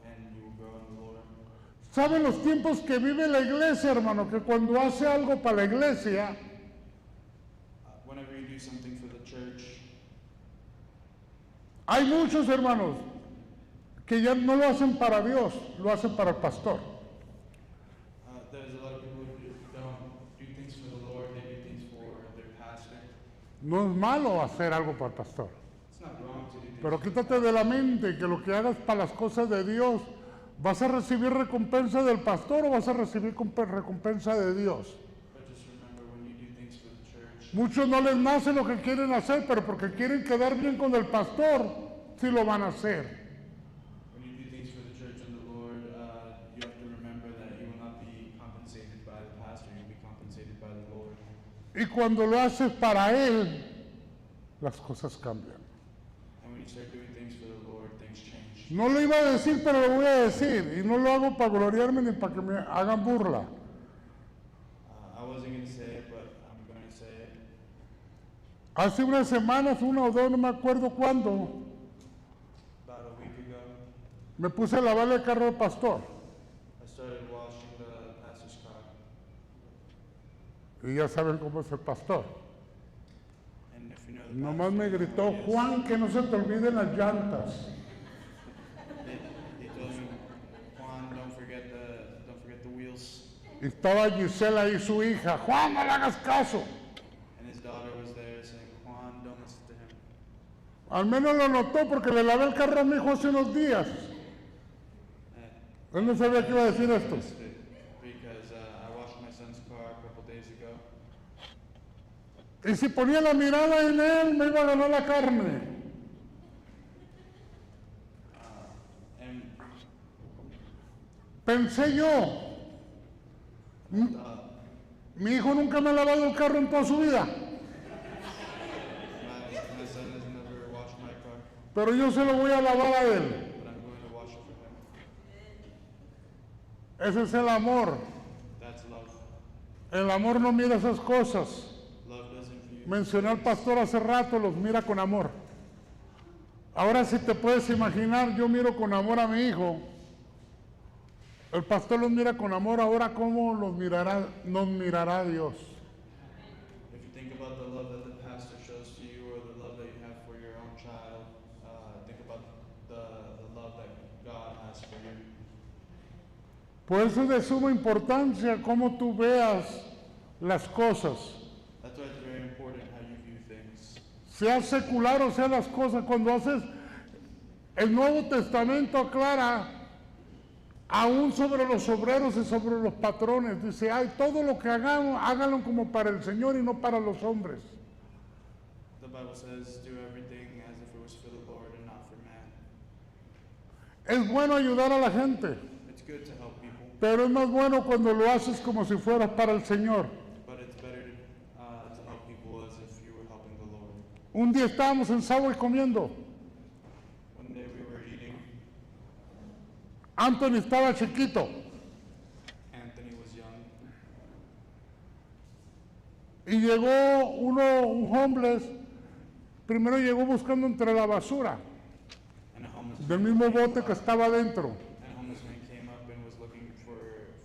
and you will grow in the Lord. ¿Saben los tiempos que vive la iglesia, hermano? Que cuando hace algo para la iglesia, Whenever you do something for the church, hay muchos hermanos que ya no lo hacen para Dios, lo hacen para el pastor. there's a lot of people who don't do things for the Lord, they do things for their pastor. No es malo hacer algo para el pastor, It's not wrong to do things pero for the quítate de la mente que lo que hagas para las cosas de Dios, ¿vas a recibir recompensa del pastor o vas a recibir recompensa de Dios? But just remember, when you do things for the church, Muchos no les nace lo que quieren hacer, pero porque quieren quedar bien con el pastor, sí lo van a hacer. when you do things for the church and the Lord, you have to remember that you will not be compensated by the pastor, you'll be compensated by the Lord. Y cuando lo haces para Él, las cosas cambian. And when you start doing things for the Lord, things change. No lo iba a decir, pero lo voy a decir. Y no lo hago para gloriarme ni para que me hagan burla. I wasn't going to say it, but I'm going to say it. Hace unas semanas, una o dos, no me acuerdo cuándo, About a week ago, Me puse a lavar el carro del pastor. I started washing the pastor's car. Y ya saben cómo es el pastor. And if you know the Nomás pastor, me you know gritó, who he is. Juan, que no se te olviden las llantas. He told me, Juan, don't forget the wheels. Y estaba Gisela y su hija, Juan, no le hagas caso. And his daughter was there saying, Juan, don't listen to him. Al menos lo notó porque le lavé el carro a mi hijo hace unos días. Él no sabía que iba a decir esto. Because I washed my son's car a couple days ago. Y si ponía la mirada en él, me iba a ganar la carne. And Pensé yo, mi hijo nunca me ha lavado el carro en toda su vida, my son has never washed my car, pero yo se lo voy a lavar a él. but I'm going to wash it for him. Ese es el amor. That's love. El amor no mira esas cosas. Love doesn't view. Mencioné al pastor hace rato, los mira con amor. Ahora si te puedes imaginar, yo miro con amor a mi hijo. El pastor los mira con amor, ahora cómo nos mirará Dios. If you think about the love that the pastor shows to you or the love that you have for your own child, think about the love that God has for you. Por eso es de suma importancia cómo tú veas las cosas. That's why it's very important how you view things. Sea secular o sea las cosas. Cuando haces el Nuevo Testamento aclara aún sobre los obreros y sobre los patrones. Dice, ay, todo lo que hagamos, háganlo como para el Señor y no para los hombres. The Bible says, do everything as if it was for the Lord and not for man. Es bueno ayudar a la gente, It's good to help people, pero es más bueno cuando lo haces como si fueras para el Señor. but it's better to help people as if you were helping the Lord. Un día estábamos en Subway comiendo. One day we were eating. Anthony estaba chiquito Anthony was young, y llegó un homeless. Primero llegó buscando entre la basura and a homeless del man mismo came bote que up- estaba dentro. and a homeless man came up and was looking for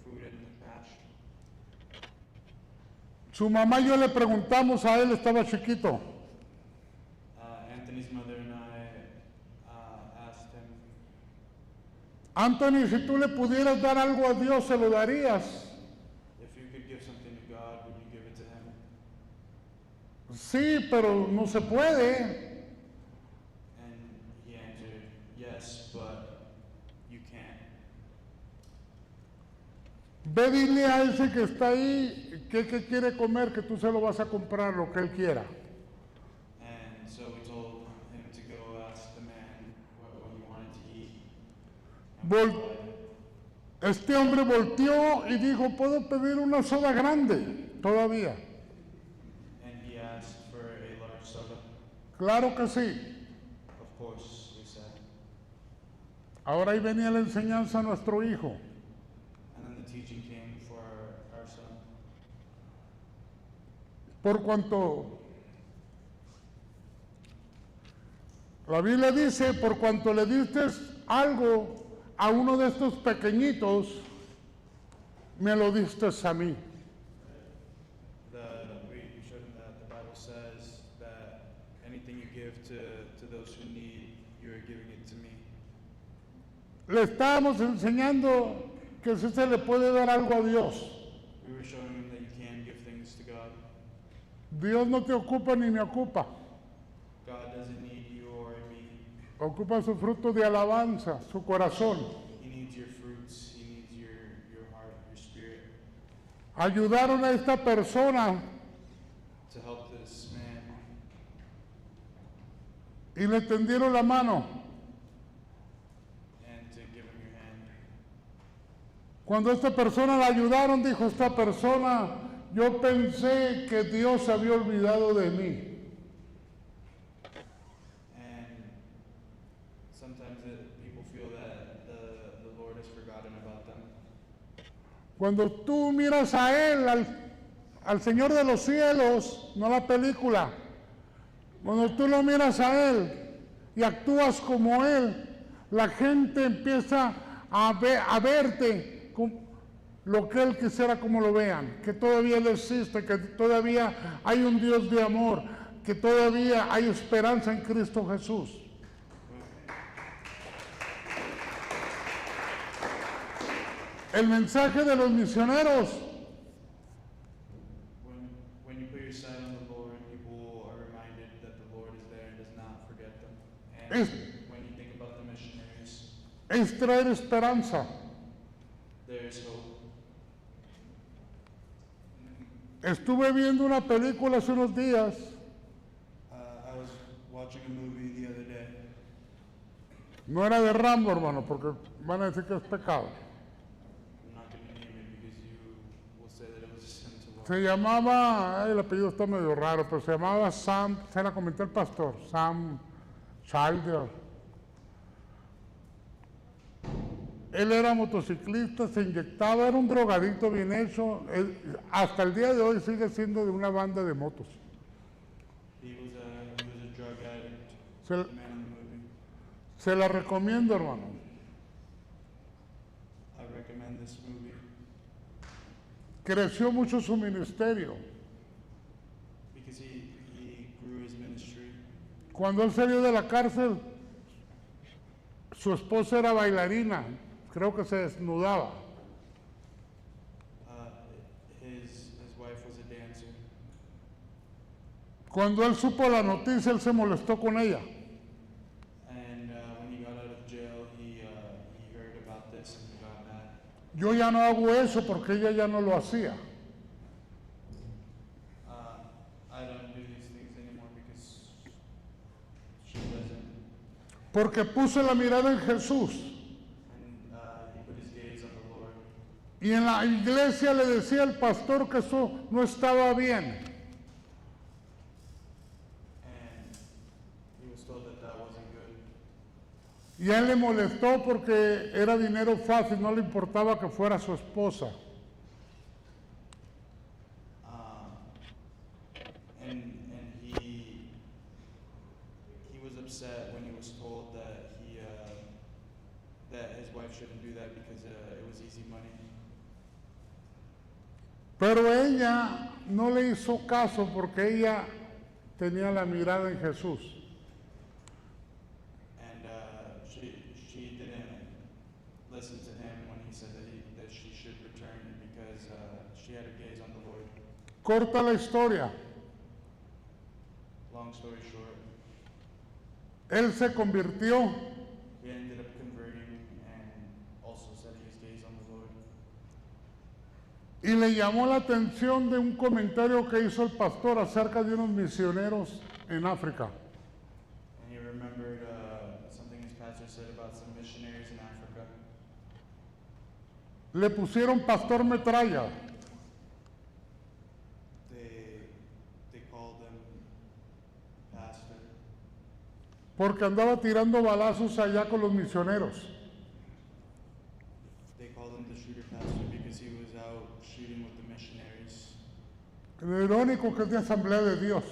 food in the trash. Su mamá y yo le preguntamos a él, estaba chiquito, Anthony's mother and I asked him, Anthony, si tú le pudieras dar algo a Dios, ¿se lo darías? if you could give something to God, would you give it to him? Sí, pero no se puede. And he answered, yes, but you can't. Ve, dile a ese que está ahí que quiere comer, que tú se lo vas a comprar, lo que él quiera. And so we told him to go ask the man what he wanted to eat. And Vol- we replied, Este hombre volteó y dijo, ¿puedo pedir una soda grande? Todavía. and he asked for a large soda. Claro que sí. Of course, we said. Ahora ahí venía la enseñanza a nuestro hijo. And then the teaching came for our son. Por cuanto la Biblia dice, por cuanto le diste algo a uno de estos pequeñitos, me lo diste a mí. We showed him that the Bible says that anything you give to those who need, you are giving it to me. Le estábamos enseñando que si se le puede dar algo a Dios. We were showing him that you can give things to God. Dios no te ocupa ni me ocupa. God doesn't need you or me. Ocupa su fruto de alabanza, su corazón. He needs your fruits. He needs your heart, your spirit. Ayudaron a esta persona To help this man. y le tendieron la mano. And to give him your hand. Cuando a esta persona la ayudaron, dijo esta persona, yo pensé que Dios se había olvidado de mí. And sometimes people feel that the Lord has forgotten about them. Cuando tú miras a Él, al Señor de los cielos, no la película, cuando tú lo miras a Él y actúas como Él, la gente empieza a verte como lo que Él quisiera como lo vean, que todavía Él existe, que todavía hay un Dios de amor, que todavía hay esperanza en Cristo Jesús. El mensaje de los misioneros When you put your sight on the Lord, people are reminded that the Lord is there and does not forget them. And when you think about the missionaries, es traer esperanza. there is hope. Estuve viendo una película hace unos días I was watching a movie the other day. no era de Rambo, hermano, porque van a decir que es pecado. I'm not going to name it because you will say that it was a sin to watch. Se llamaba, el apellido está medio raro, pero se llamaba Sam, se la comenté al pastor, Sam Childer. Él era motociclista, se inyectaba, era un drogadicto bien hecho. Hasta el día de hoy sigue siendo de una banda de motos. He was a drug addict, Se, the man in the movie. se la recomiendo, hermano. I recommend this movie Creció mucho su ministerio. because he grew his ministry. Cuando él salió de la cárcel, su esposa era bailarina, creo que se desnudaba. His wife was a dancer. Cuando él supo la noticia, él se molestó con ella. And when he got out of jail, he heard about this and he got mad. Yo ya no hago eso porque ella ya no lo hacía. I don't do these things anymore because she doesn't. Porque puse la mirada en Jesús. And he put his gaze on the Lord. Y en la iglesia le decía al pastor que eso no estaba bien. And he was told that that wasn't good. Y a él le molestó porque era dinero fácil, no le importaba que fuera su esposa. And he was upset when he was told that that his wife shouldn't do that because it was easy money. Pero ella no le hizo caso porque ella tenía la mirada en Jesús. And she didn't listen to him when he said that she should return because she had her gaze on the Lord. Corta la historia. Long story short, Él se convirtió he ended up converting and also setting his gaze on the Lord. y le llamó la atención de un comentario que hizo el pastor acerca de unos misioneros en África. And he remembered something his pastor said about some missionaries in Africa. Le pusieron pastor metralla. They called him pastor Porque andaba tirando balazos allá con los misioneros. They called him the shooter pastor because he was out shooting with the missionaries. Lo irónico que es de Asamblea de Dios.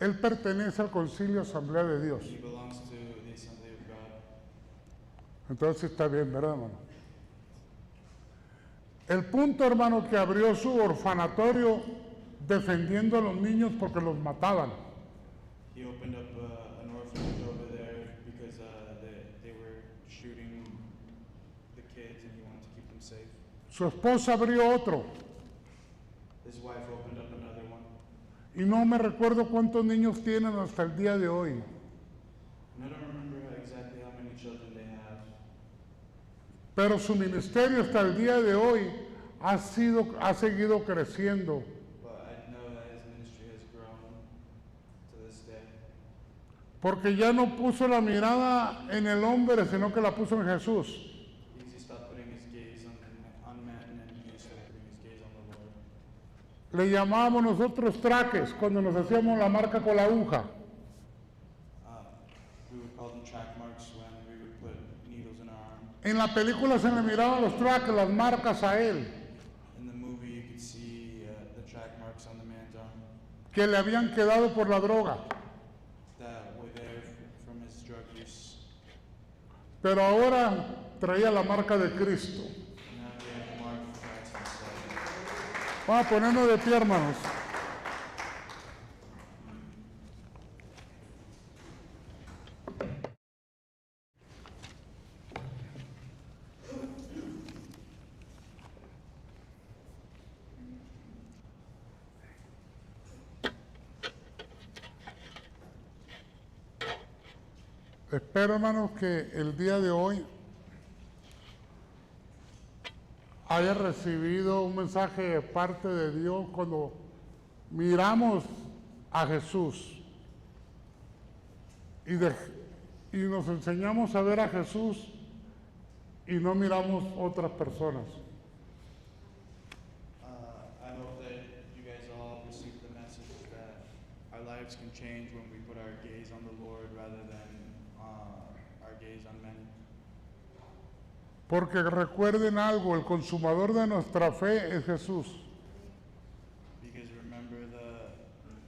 Él pertenece al Concilio Asamblea de Dios. He belongs to the Assembly of God. Entonces está bien, ¿verdad, hermano? El punto, hermano, que abrió su orfanatorio defendiendo a los niños porque los mataban. He opened up an orphanage over there because they were shooting the kids and he wanted to keep them safe. Su esposa abrió otro. His wife opened up another one. Y no me recuerdo cuántos niños tienen hasta el día de hoy. And I don't remember exactly how many children they have. Pero su ministerio hasta el día de hoy ha seguido creciendo. But I know that his ministry has grown to this day. Porque ya no puso la mirada en el hombre, sino que la puso en Jesús. Because he stopped putting his gaze on man and he started putting his gaze on the Lord. Le llamábamos nosotros traques cuando nos hacíamos la marca con la aguja. We would call them track marks when we would put needles in our arm. En la película se le miraban los traques, las marcas a él, In the movie, you could see the track marks on the man's arm que le habían quedado por la droga. abuse. Pero ahora traía la marca de Cristo. Now he had the mark of Christ himself. Vamos a ponernos de pie, hermanos. Espero, hermanos, que el día de hoy haya recibido un mensaje de parte de Dios cuando miramos a Jesús y nos enseñamos a ver a Jesús y no miramos otras personas. I hope that you guys all receive the message that our lives can change when we put our gaze on the Lord rather than our gaze on men. Porque recuerden algo, el consumador de nuestra fe es Jesús. Because remember,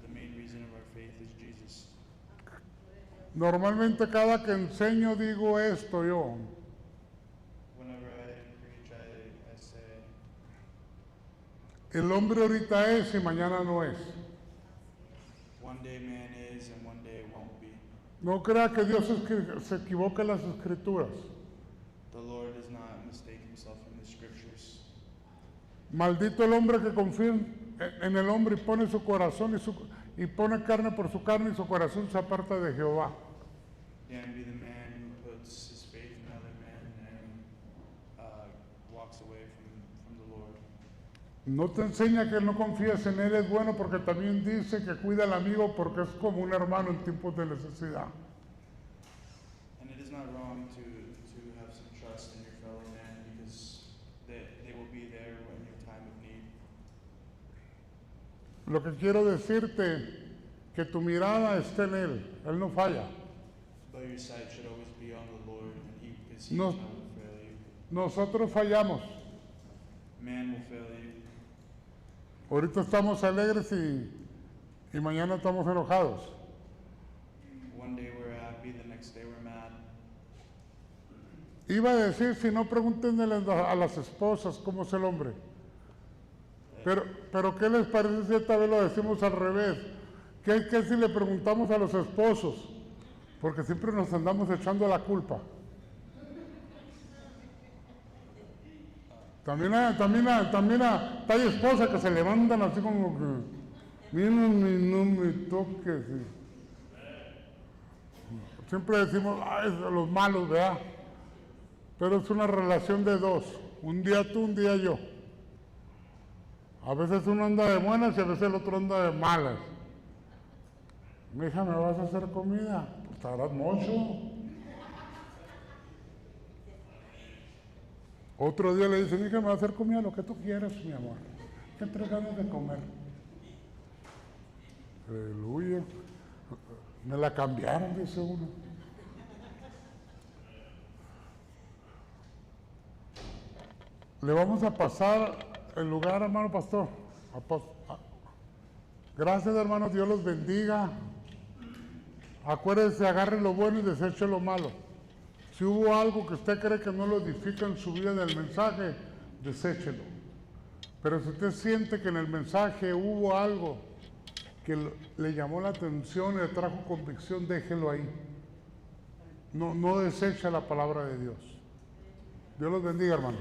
the main reason of our faith is Jesus. Normalmente cada que enseño digo esto yo. Whenever I preach, I say, El hombre ahorita es y mañana no es. one day man is and one day won't be. No crea que Dios se equivoca en las escrituras. The Lord does not mistake himself in the scriptures. Maldito el hombre que confía en el hombre y pone su corazón y pone carne por su carne y su corazón se aparta de Jehová. Damned be the man who puts his faith in another man and walks away from the Lord. No te enseña que no confíes en él es bueno porque también dice que cuida al amigo porque es como un hermano en tiempos de necesidad. And it is not wrong to have some trust in your fellow man because they will be there in your time of need. Lo que quiero decirte que tu mirada esté en él no falla. But your sight should always be on the Lord, and because he No. will never fail you. Nosotros fallamos. Man will fail you. Ahorita estamos alegres y mañana estamos enojados. One day we're happy, the next day we're mad. Iba a decir, si no, pregúntenle a las esposas cómo es el hombre. Pero ¿qué les parece si esta vez lo decimos al revés? ¿Qué si le preguntamos a los esposos? Porque siempre nos andamos echando la culpa. También hay esposas que se levantan así como que, mira, no me toques. Siempre decimos, ay, los malos, ¿verdad? Pero es una relación de dos. Un día tú, un día yo. A veces uno anda de buenas y a veces el otro anda de malas. Mija, ¿me vas a hacer comida? Pues te harás mucho. Otro día le dice, mija, me va a hacer comida lo que tú quieras, mi amor. ¿Qué traes ganas de comer? Aleluya. Me la cambiaron, dice uno. Le vamos a pasar el lugar, hermano pastor. Gracias, hermanos, Dios los bendiga. Acuérdese, agarre lo bueno y deseche lo malo. Si hubo algo que usted cree que no lo edifica en su vida del mensaje, deséchelo. Pero si usted siente que en el mensaje hubo algo que le llamó la atención y le trajo convicción, déjelo ahí. No desecha la palabra de Dios. Dios los bendiga, hermanos.